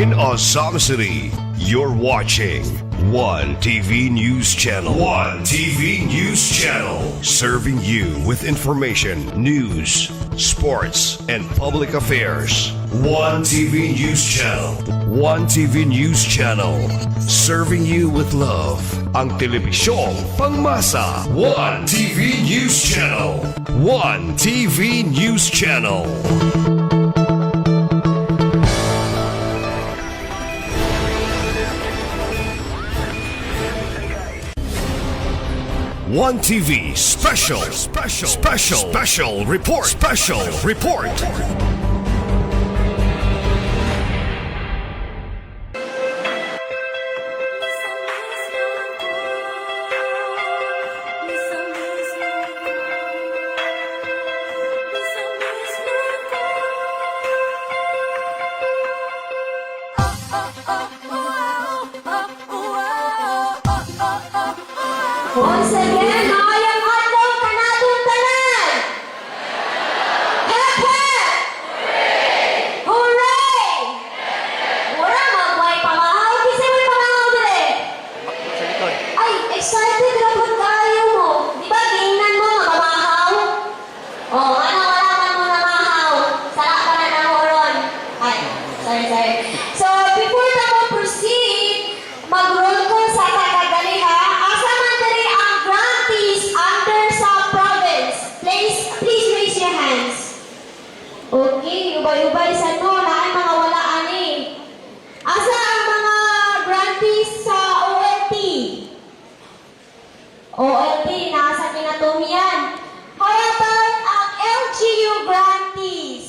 In Osama City, you're watching One TV News Channel. One TV News Channel. Serving you with information, news, sports, and public affairs. One TV News Channel. One TV News Channel. Serving you with love. Ang telebisyong pangmasa. One TV News Channel. One TV News Channel. One TV special report. Once again, maayong adlaw kanatong tanan. Hep hep. Hooray! Mura magway pamahaw kasi may pamahaw dire. Ay, excited ra pud kayo mo. Di ba tingnan mo mamahaw? Oh, ano wala man mo namahaw. Sara ka na nang oron. Ay, sorry. So, before na mo proceed, mag-roll ko sa kagagali ha. Asa man diri ang grantees under sa province? Please raise your hands. Okay, ubay-ubay sa no, laan mga wala ani. Asa ang mga grantees sa OLT? OLT, nasa kinatumian. How about ang LGU grantees?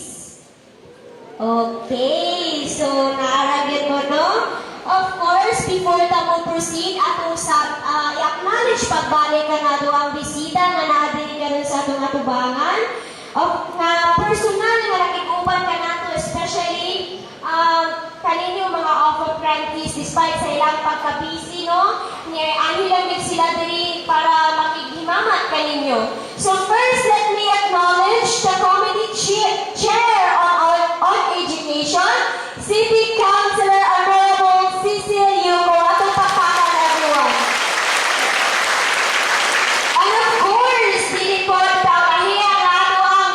Okay, so naaragin mo no? Of course, before ta mo proceed, atong sa i-acknowledge pagbalik ka na ang bisita nga naadili ka rin sa atong atubangan. Na personal nga nakikupan ka nato, especially kaninyo mga offer grantees despite sa ilang pagka-busy, no? Ani lang din sila diri para makighimamat kaninyo. So first, let me acknowledge the committee chair on education, City Councilor Honorable Cecil Yuko. Atong pakpakan everyone. And of course, dili po pagkahiya nga ato ang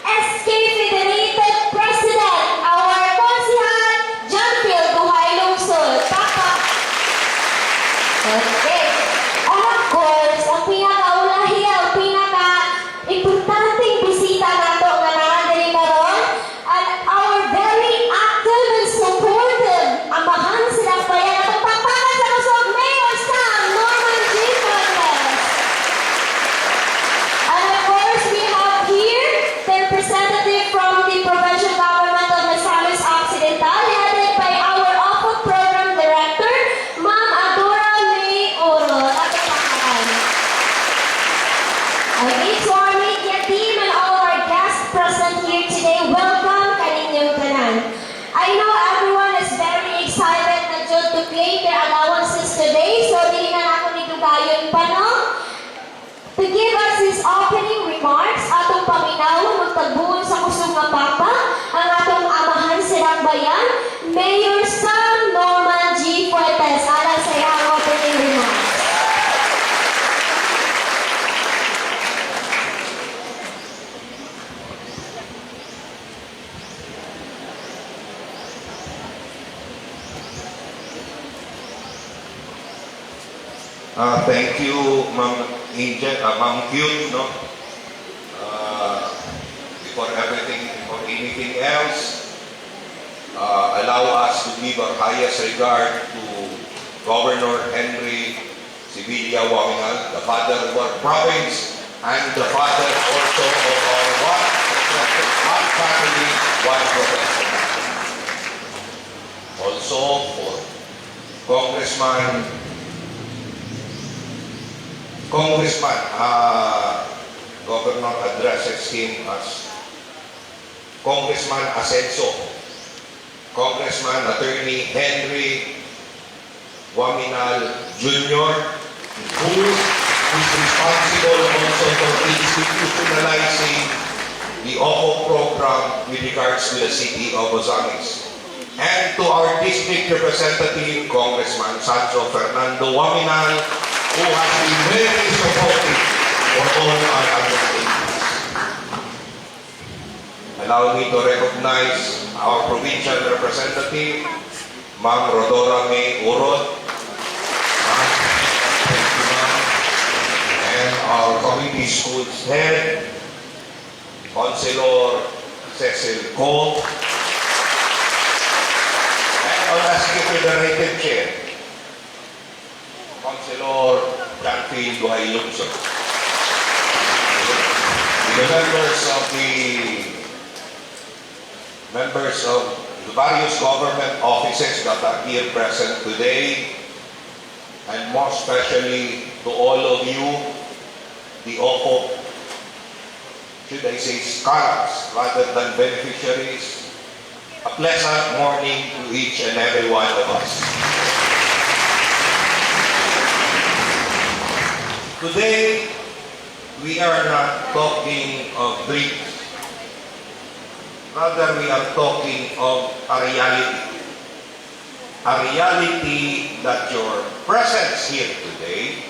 SK Federated President, our Konsihal John-Phil Buhay Lungsod. Pakpak. Okay. And of course, ang pinakaulahiya, ang pinaka-importanting bisita nato nga naandali karon, and our very active and supportive amahan silang bayan. Atong pakpakan sa kusog Mayor Sam Norman G. Cortez. And of course, we have here the representative from the provincial government of Misamis Occidental, headed by our Office Program Director, Ma'am Adora May Oro. Atong pakpakan. Okay, to our media team and all our guests present here today, welcome kaninyong tanan. I know everyone is very excited na dyan to claim their allowances today, so dili na ako nitugayon pa, no? To give us his opening remarks, atong paminawon magtagbuon sa kusog nga papa, ang atong amahan silang bayan, Mayor Sam Norman G. Fuertes. Alang sa iyang opening remarks. Thank you, Ma'am Angel, Ma'am Kyun, no? Before anything else, allow us to give our highest regard to Governor Henry Sibilia Wamingal, the father of our province, and the father also of our one family, one profession. Also for Congressman, Governor addresses him as Congressman Asenso, Congressman Attorney Henry Waminal Jr., who is responsible also for institutionalizing the OPO program with regards to the city of Ozamis. and to our district representative, Congressman Sancho Fernando Waminal, who has been very supportive for all our undertakings. Allow me to recognize our provincial representative, Ma'am Rodora May Urod, and our committee schools head, Councilor Cecil Cole, and our Asking Federated Chair, Councilor Janfield Guayluxo. The members of the various government offices that are here present today, and more especially to all of you, the OPO, should I say scholars rather than beneficiaries, a pleasant morning to each and every one of us. Today, we are not talking of dreams. Rather, we are talking of a reality. A reality that your presence here today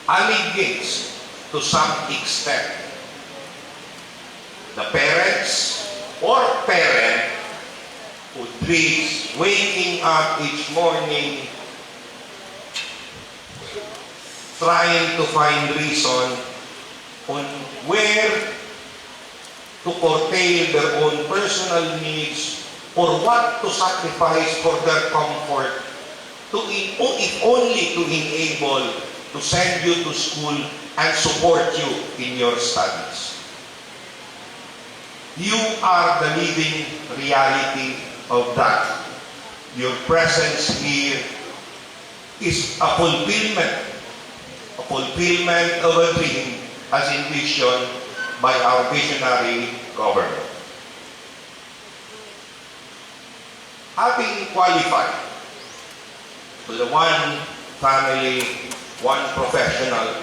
alleviates to some extent the parents or parent who dreams waking up each morning trying to find reason on where to curtail their own personal needs or what to sacrifice for their comfort, if only to enable to send you to school and support you in your studies. You are the living reality of that. Your presence here is a fulfillment of a dream as envisioned by our visionary governor. Having qualified to the One Family, One Professional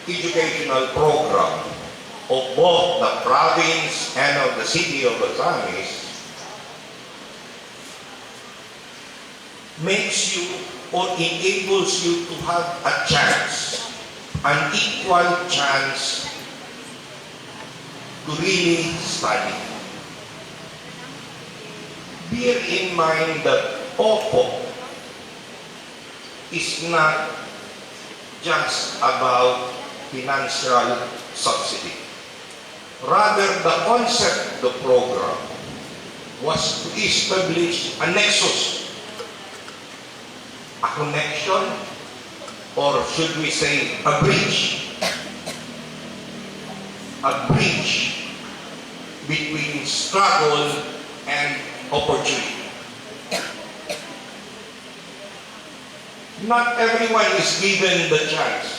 educational program of both the province and of the city of Batanes, makes you or enables you to have a chance, an equal chance to really study. Bear in mind that OPO is not just about financial subsidy. Rather, the concept of the program was to establish a nexus, a connection, or should we say a bridge between struggle and opportunity. Not everyone is given the chance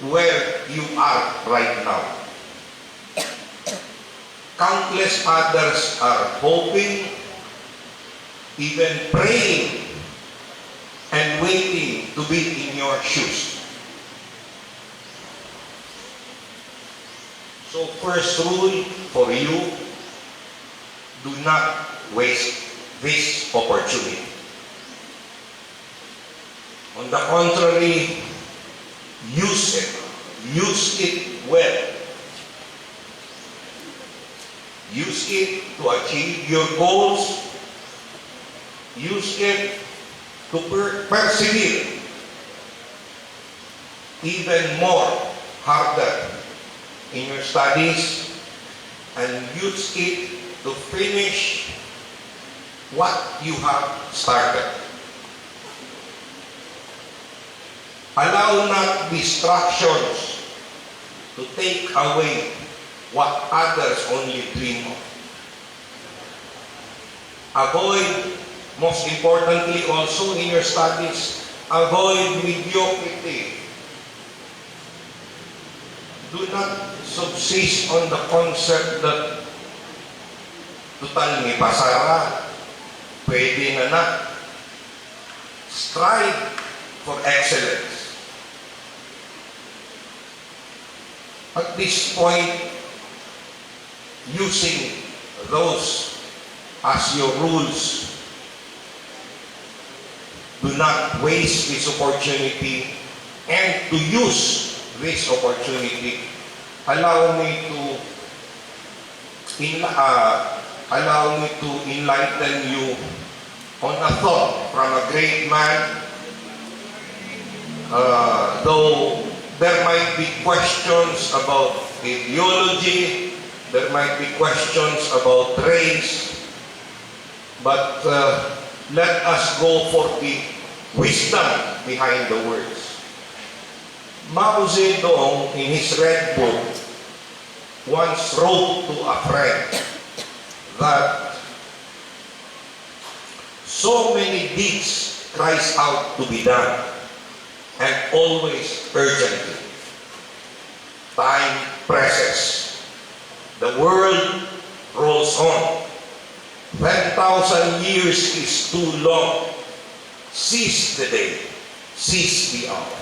where you are right now. Countless others are hoping, even praying, and waiting to be in your shoes. So first rule for you, do not waste this opportunity. On the contrary, use it well. Use it to achieve your goals. Use it to persevere even more harder in your studies, and use it to finish what you have started. Allow not distractions to take away what others only dream of. Avoid, most importantly also in your studies, avoid mediocrity. Do not subsist on the concept that total may pasara, pwede na. Strive for excellence. At this point, using those as your rules. Do not waste this opportunity, and to use this opportunity, allow me to enlighten you on a thought from a great man. Though there might be questions about ideology, there might be questions about race, but let us go for the wisdom behind the words. Mao Zedong, in his Red Book, once wrote to a friend that so many deeds cries out to be done, and always urgently. Time presses. The world rolls on. 10,000 years is too long. Seize the day. Seize the hour.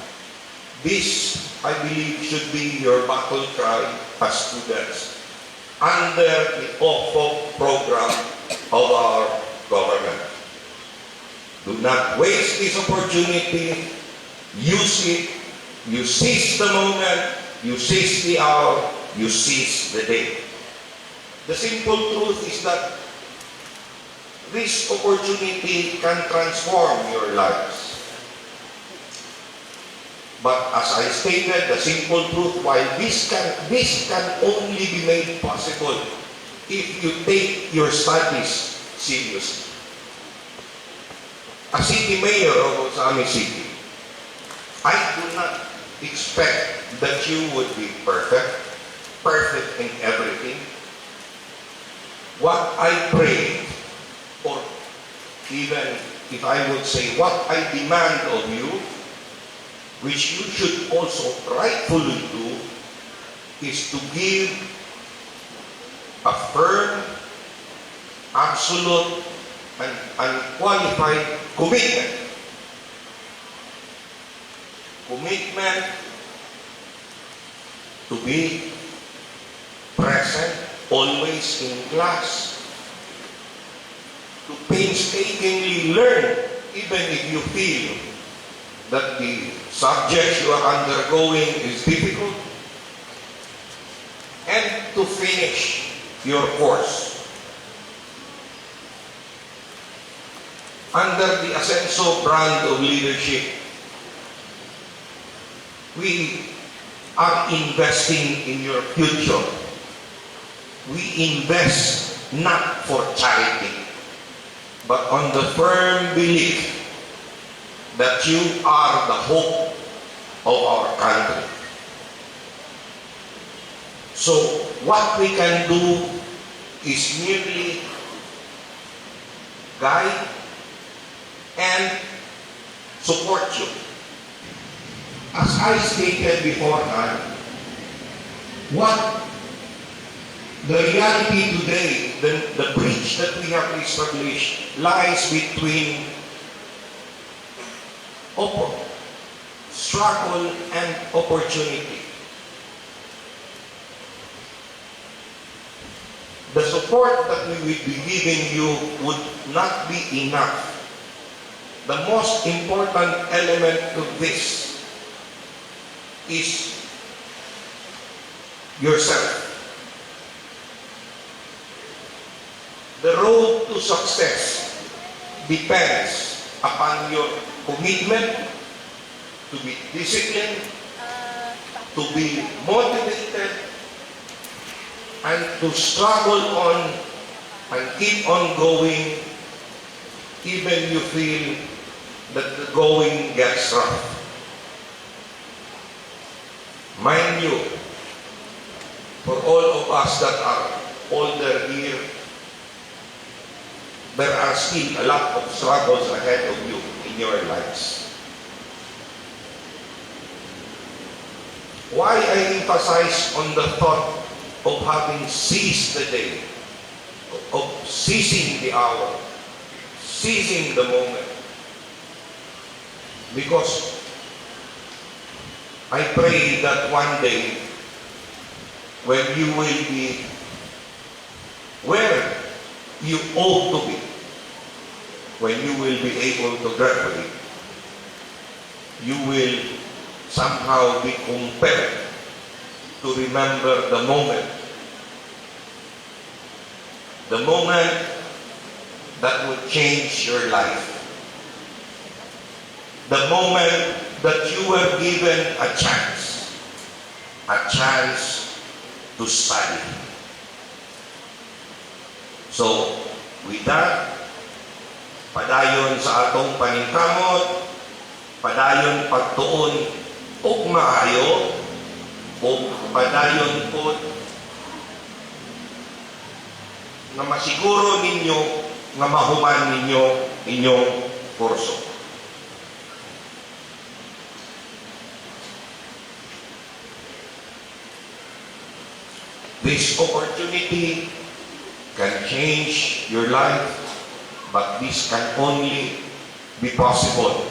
This, I believe, should be your battle cry as students under the OFO program of our government. Do not waste this opportunity. Use it. You seize the moment. You seize the hour. You seize the day. The simple truth is that this opportunity can transform your lives. But as I stated, the simple truth, while this can only be made possible if you take your studies seriously. As city mayor of Osamis City, I do not expect that you would be perfect in everything. What I pray, or even if I would say what I demand of you, which you should also rightfully do, is to give a firm, absolute, and unqualified commitment. Commitment to be present always in class. To painstakingly learn, even if you feel that the subject you are undergoing is difficult, and to finish your course. Under the Ascenso brand of leadership, we are investing in your future. We invest not for charity, but on the firm belief that you are the hope of our country. So what we can do is merely guide and support you. As I stated beforehand, what the reality today, the bridge that we have established lies between struggle and opportunity. The support that we will be giving you would not be enough. The most important element to this is yourself. The road to success depends upon your commitment to be disciplined, to be motivated, and to struggle on and keep on going even you feel that the going gets rough. Mind you, for all of us that are older here, there are still a lot of struggles ahead of you in your lives. Why I emphasize on the thought of having seized the day, of seizing the hour, seizing the moment. Because I pray that one day, when you will be where you ought to be when you will be able to graduate. You will somehow be compelled to remember the moment that would change your life. The moment that you were given a chance to study. So, with that, padayon sa atong paningkamot, padayon pagtuon ug maayo, ug padayon po nga masiguro ninyo nga mahuman ninyo inyong kurso. This opportunity can change your life, but this can only be possible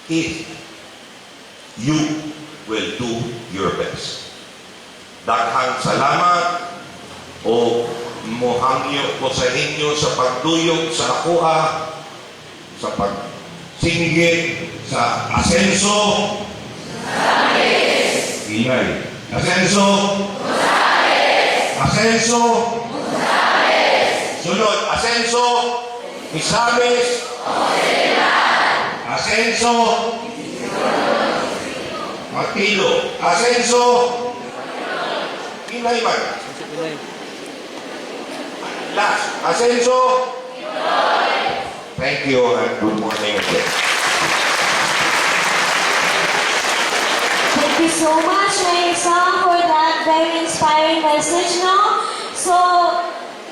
if you will do your best. Daghang salamat o mohangyo ko sa inyo sa pagduyog sa akuha, sa pagsinggit, sa asenso. Ingay. Asenso. Asenso. Sunod. Asenso. Misamis. Asenso. Matilo. Asenso. Ingay man. Last. Asenso. Thank you and good morning again. Thank you so much, Mayor Sam, for that very inspiring message, no? So,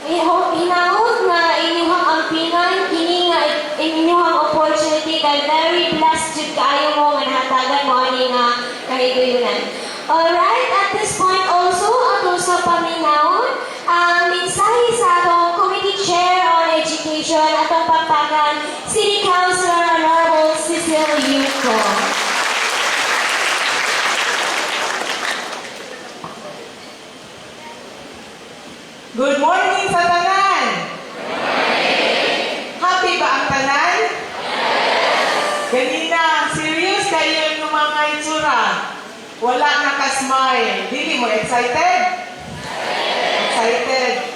hinahod na inyong ampinan, kini nga inyong opportunity, kay very blessed jud kaayo mo nga nahatagan mo ani nga kahigayunan. Alright, at this point also, ato sa paminawon, ang mensahe sa atong Committee Chair on Education, atong pagpagan, City Councilor Honorable Cecil Yuko. Good morning sa tanan! Happy ba ang tanan? Ganina, serious kayo yung mga itsura. Wala naka-smile. Dili mo excited? Excited.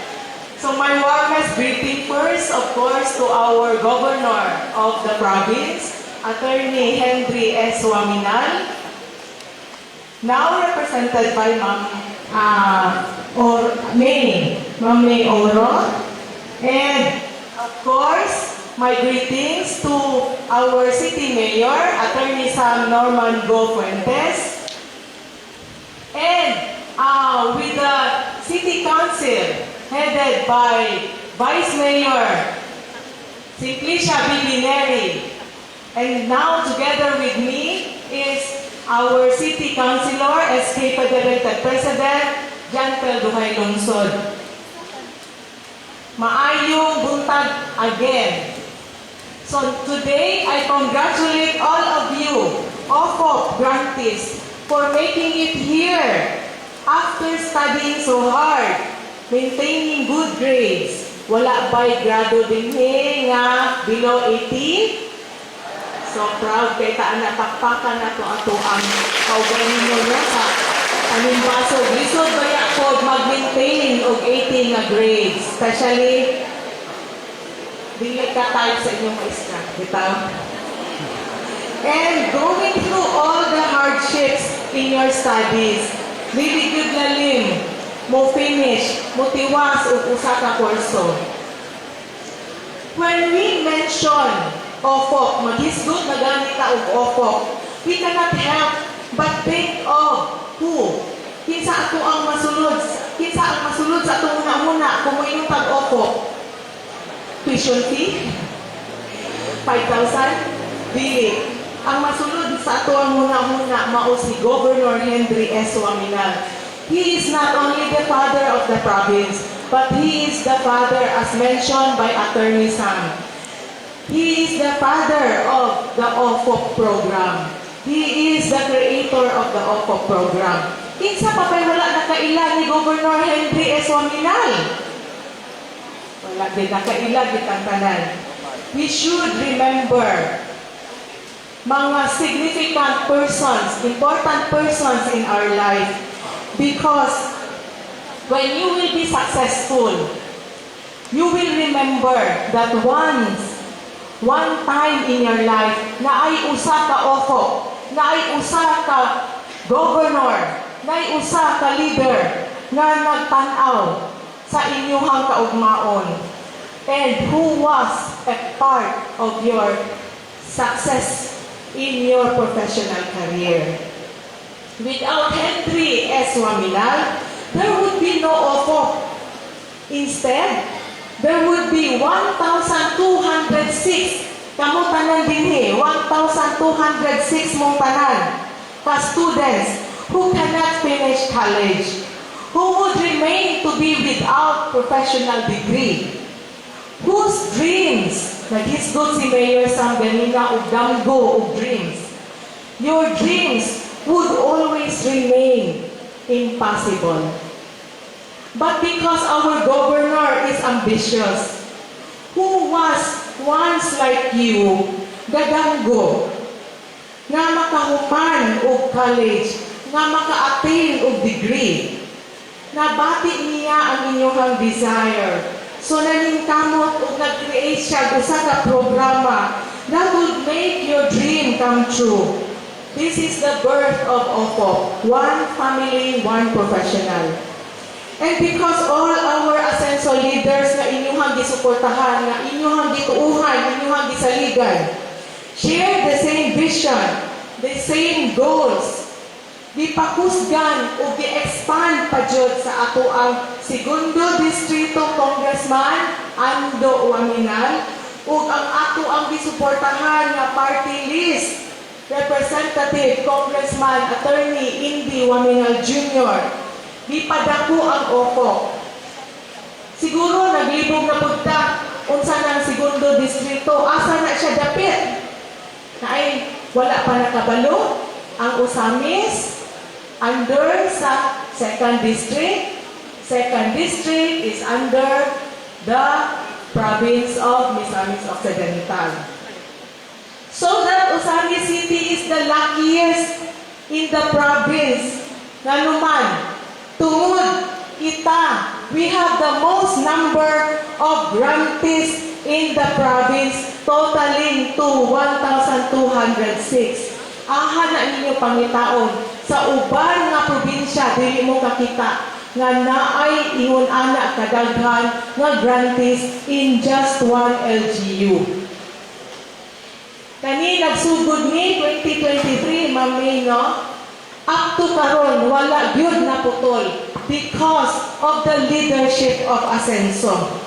So my warmest greeting first, of course, to our Governor of the province, Attorney Henry S. Waminal, now represented by Ma'am May Oro, and of course, my greetings to our City Mayor, Attorney Sam Norman Go Fuentes, and with the City Council headed by Vice Mayor Simplicia Bilineri, and now together with me is our City Councilor, SK Federated President, Jan Pel Duhay Lungsod. Maayong buntag again. So today, I congratulate all of you, OFOP grantees, for making it here after studying so hard, maintaining good grades. Wala ba'y grado din nga below 18? So proud kay taan na takpakan na to ato ang kaugaling nyo sa animbaso. Lisod ba ya po mag-maintain og 18 na grades? Especially, dili ka type sa inyong maestra. Bitaw. And going through all the hardships in your studies, really good lalim, mo finish, mo tiwas og usa ka kurso. When we mention OFOP, maghisgot na gamit ka og OFOP, we cannot help but think of who? Kinsa ato ang masulod? Kinsa ang masulod sa atong una-una kung mo tag OFOP? Tuition fee? 5,000? Dili. Ang masulod sa ato ang una-una mao si Governor Henry S. Waminal. He is not only the father of the province, but he is the father as mentioned by Attorney Sam. He is the father of the OFOP program. He is the creator of the OFOP program. Kinsa pa pa'y wala nakailan ni Governor Henry S. Waminal? wala din, nakailag itang tanan. We should remember mga significant persons, important persons in our life. Because when you will be successful, you will remember that one time in your life, na ay usa ka ofo, na ay usa ka governor, na ay usa ka leader, nga nagtanaw sa inyuhang kaugmaon, and who was a part of your success in your professional career. Without Henry S. Waminal, there would be no OFO. Instead, there would be 1,206 kamutanan din 1,206 mong tanan ka students who cannot finish college, who would remain to be without professional degree, whose dreams, naghisgot si Mayor Sam ganina og damgo og dreams, your dreams would always remain impossible. But because our governor is ambitious, who was once like you, gadanggo, nga makahuman og college, nga maka-attain og degree, nabati niya ang inyong desire. So naningkamot o nag-create siya usa ka programa that would make your dream come true. This is the birth of OFO, one family, one professional. And because all our Asenso leaders na inyong gisuportahan, na inyong gituuhan, inyong gisaligan, share the same vision, the same goals, gipakusgan o gi-expand pa jud sa ato ang Segundo Distrito Congressman Ando Waminal ug ang ato ang gisuportahan nga party list Representative Congressman Attorney Indy Waminal Jr. Gipadako ang OFO. Siguro naglibog na punta unsa nang Segundo Distrito, asa na siya dapit? Naay wala pa nakabalo ang Osamis under sa second district. Second district is under the province of Misamis Occidental. So that Osamis City is the luckiest in the province. Nanuman, tungod kita, we have the most number of grantees in the province, totaling to 1,206. Aha na ninyo pangitaon, sa uban nga probinsya, dili mo kakita nga naay ingon ana kadaghan nga grantees in just one LGU. Kani nagsugod ni 2023, Ma'am May, no? Up to karon wala gyud na putol because of the leadership of Asenso.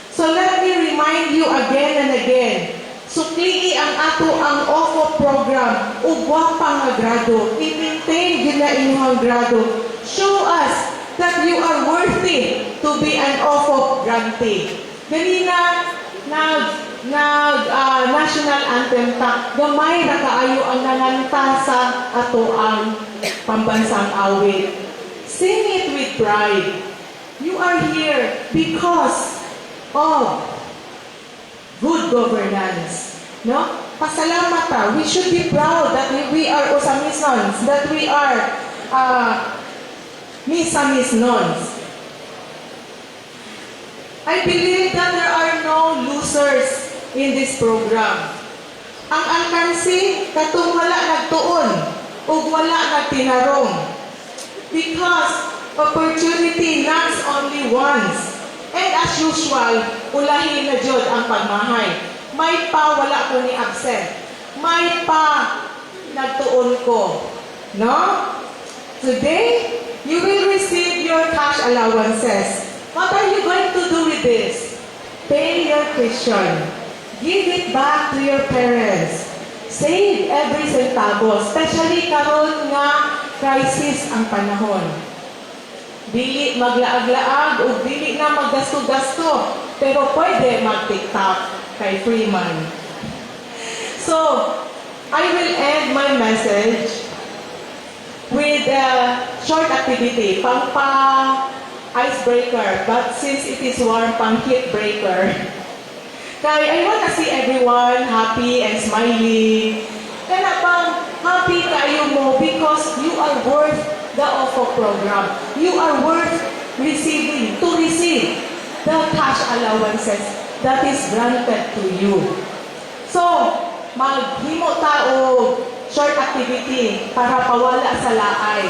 So let me remind you again and again, suklii ang ato ang OFO program ug wapang nga grado, i-maintain gyud na inyong grado. Show us that you are worthy to be an OFO grantee. Ganina national anthem ta, gamay na kaayo ang nanganta sa ato ang pambansang awit. Sing it with pride. You are here because of good governance. No? Pasalamat ta. We should be proud that we are Osamisnons, that we are Misamisnons. I believe that there are no losers in this program. Ang alkansi, katong wala nagtuon o wala nagtinarong. Because opportunity knocks only once. And as usual, ulahin na jud ang pagmahay. May pa wala ko ni absent. May pa nagtuon ko. No? Today, you will receive your cash allowances. What are you going to do with this? Pay your tuition. Give it back to your parents. Save every centavo, especially karon nga crisis ang panahon. Dili maglaag-laag o dili na maggasto-gasto, pero pwede mag-TikTok kay Freeman. So, I will end my message with a short activity. icebreaker, but since it is warm, pang heat breaker. Kaya I want to see everyone happy and smiling. Kaya pang happy kayo mo because you are worth the OFO program. You are worth to receive the cash allowances that is granted to you. So, maghimo tao short activity para pawala sa laay.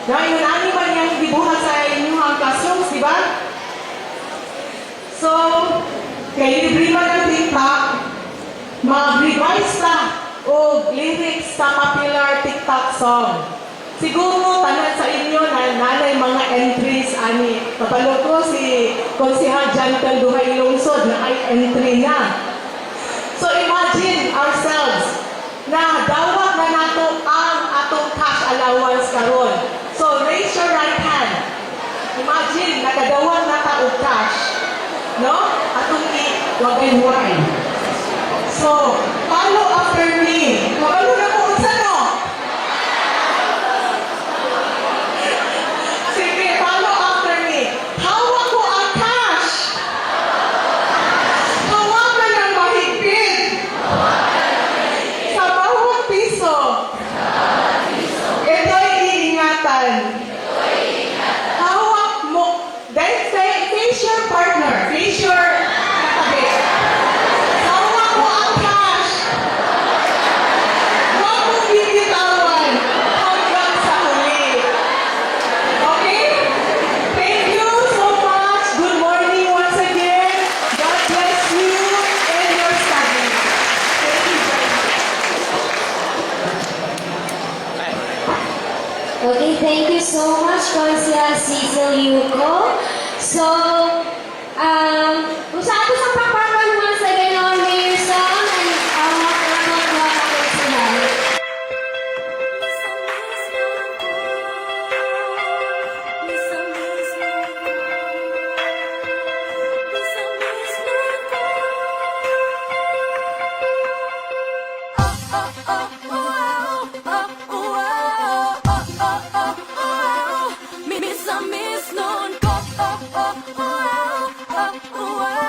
Ngayon, ano man yung dibuhat sa inyong classrooms, di ba? So, kay libre man ang TikTok, mag-revise ta o lyrics sa popular TikTok song. Siguro, tanan sa inyo na nanay mga entries, ani, kapalo ko si Konsehal Jantel Duhay Lungsod na ay entry na. So, imagine ourselves na dawat na nato ang atong cash allowance karon. So, raise your right hand. Imagine, nakadawat na ta og cash. No? Atong i-wagay-wagay. So, follow after me. Kapalo na ko unsa no? Sige, follow after me. Hawak ko ang cash. Hawakan ng mahigpit. Sa bawat piso. Ito'y iingatan. Hawak mo. Then face your partner. Face your katabi. Hawak mo ang cash. Huwag mong bibitawan hanggang sa huli. Okay? Thank you so much. Good morning once again. God bless you and your study. Thank you very much. Okay, thank you so much, Consia Cecil Yuko. So, kung sa ato sa performance once again on Mayor Song and mga Consia. Miss noon ko, oh, oh, oh, oh, oh, oh.